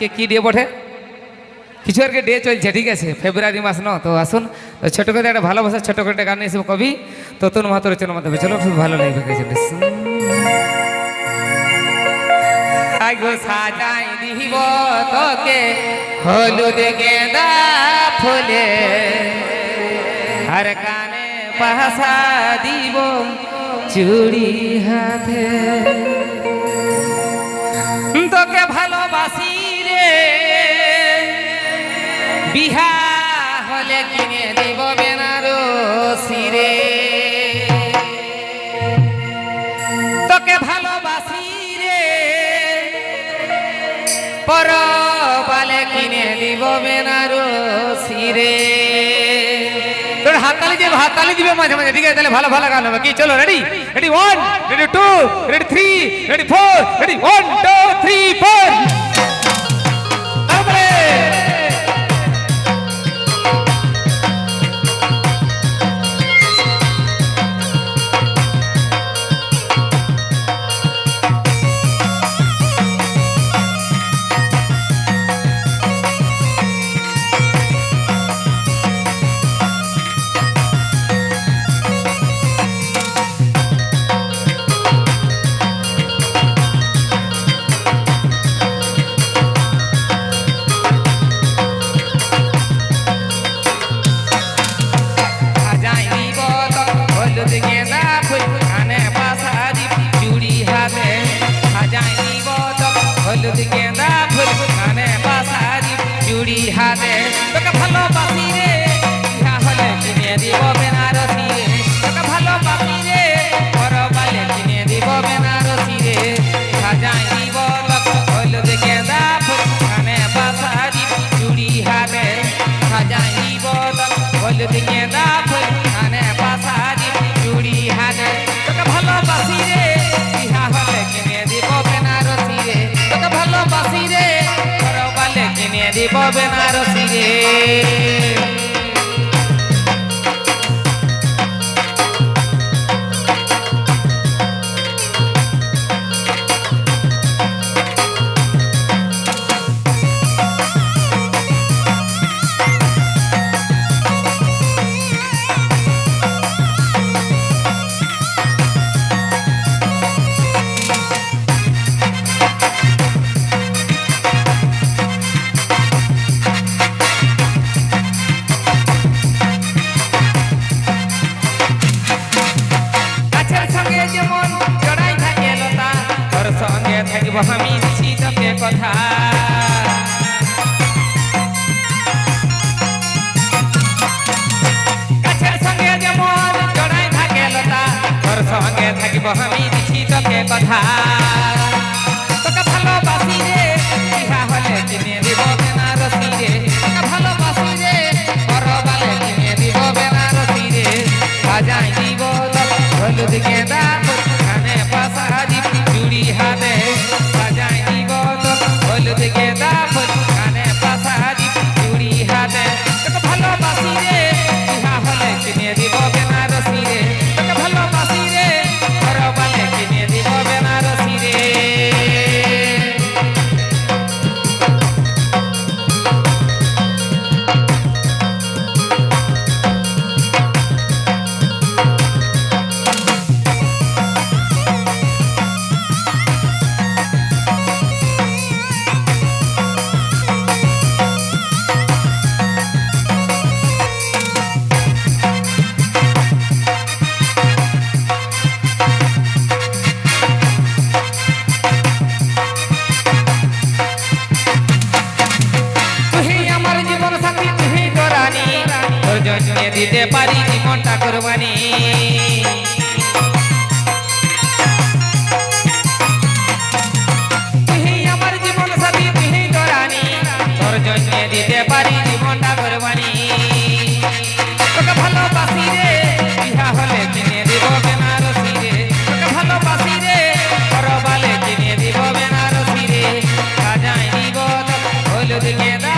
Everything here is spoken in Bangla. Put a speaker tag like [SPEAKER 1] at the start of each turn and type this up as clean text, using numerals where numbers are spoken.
[SPEAKER 1] আজকে কি ডে বটে? কিছু আর কি ডে চলছে, ঠিক আছে, ফেব্রুয়ারি মাস ন, তো আসুন তো ছোট করে একটা ভালোবাসা ছোট করে একটা গান নিয়ে এসে কবি ততুন মাহাতো রচনার মাধ্যমে, চলো খুব ভালো লাগবে। আগো সাজাই দিব তোকে হলুদ গেঁদা ফুলে, আর কানে পাশা দিব চুড়ি হাতে, তোকে ভালোবাসি রে, বিহা হলে কিনে দিব বেনারসি রে, তোকে ভালোবাসি রে, পরবালে কিনে দিব বেনারসি রে। তোর হাততালি দিবে, হাততালি দিবে মাঝে মাঝে, ঠিক আছে? তাহলে ভালো ভালো গান হবে কি? চলো ready, ready 1, ready 2, ready 3, ready 4, ready 1 2 3 4। হলুদ গেঁদা ফুল কানে বাসারি চুড়ি হাতে, তোকে ভালোবাসি রে, বিহা হলে কিনে দিব বেনারসি রে, তোকে ভালোবাসি রে, পরবালে কিনে দিব বেনারসি রে, সাজাই দিব তোকে হলুদ গেঁদা ফুল কানে বাসারি চুড়ি হাতে, সাজাই দিব তোকে হলুদ গেঁদা ফুল কানে বাসারি চুড়ি হাতে, তোকে ভালোবাসি রে, বিহা হলে কিনে দিব বেনারসি রে, তোকে ভালোবাসি রে, পরবালে কিনে দিব বেনারসি রে। থাকিব আমি দিছি তোকে কথা, গাছের সঙ্গে যেমন জড়াই থাকে লতা, তোর সঙ্গে থাকিব আমি দিছি তোকে কথা, তোকে ভালোবাসি রে, বিহা হলে কিনে দিব বেনারসি রে, তোকে ভালোবাসি রে, পরবালে কিনে দিব বেনারসি রে, সাজাই দিব হলুদ গেঁদা কানে বাসারি চুড়ি হাতে, সাজাই দিব হলুদ গেঁদা ফুল কানে বাসারি চুড়ি হাতে, তোকে ভালোবাসি রে, বিহা হলে কিনে দিব বেনারসি রে, তোকে ভালোবাসি রে, পরবালে কিনে দিব বেনারসি রে। দিতে পারি জীবনটা কোরবানি, তুই আমার জীবন সাথী, তুই তো রানী, তোর জন্য দিতে পারি জীবনটা কোরবানি, তোকে ভালোবাসি রে, বিহা হলে কিনে দিব বেনারসি রে, তোকে ভালোবাসি রে, পরবালে কিনে দিব বেনারসি রে, সাজাই দিব হলুদ গেঁদা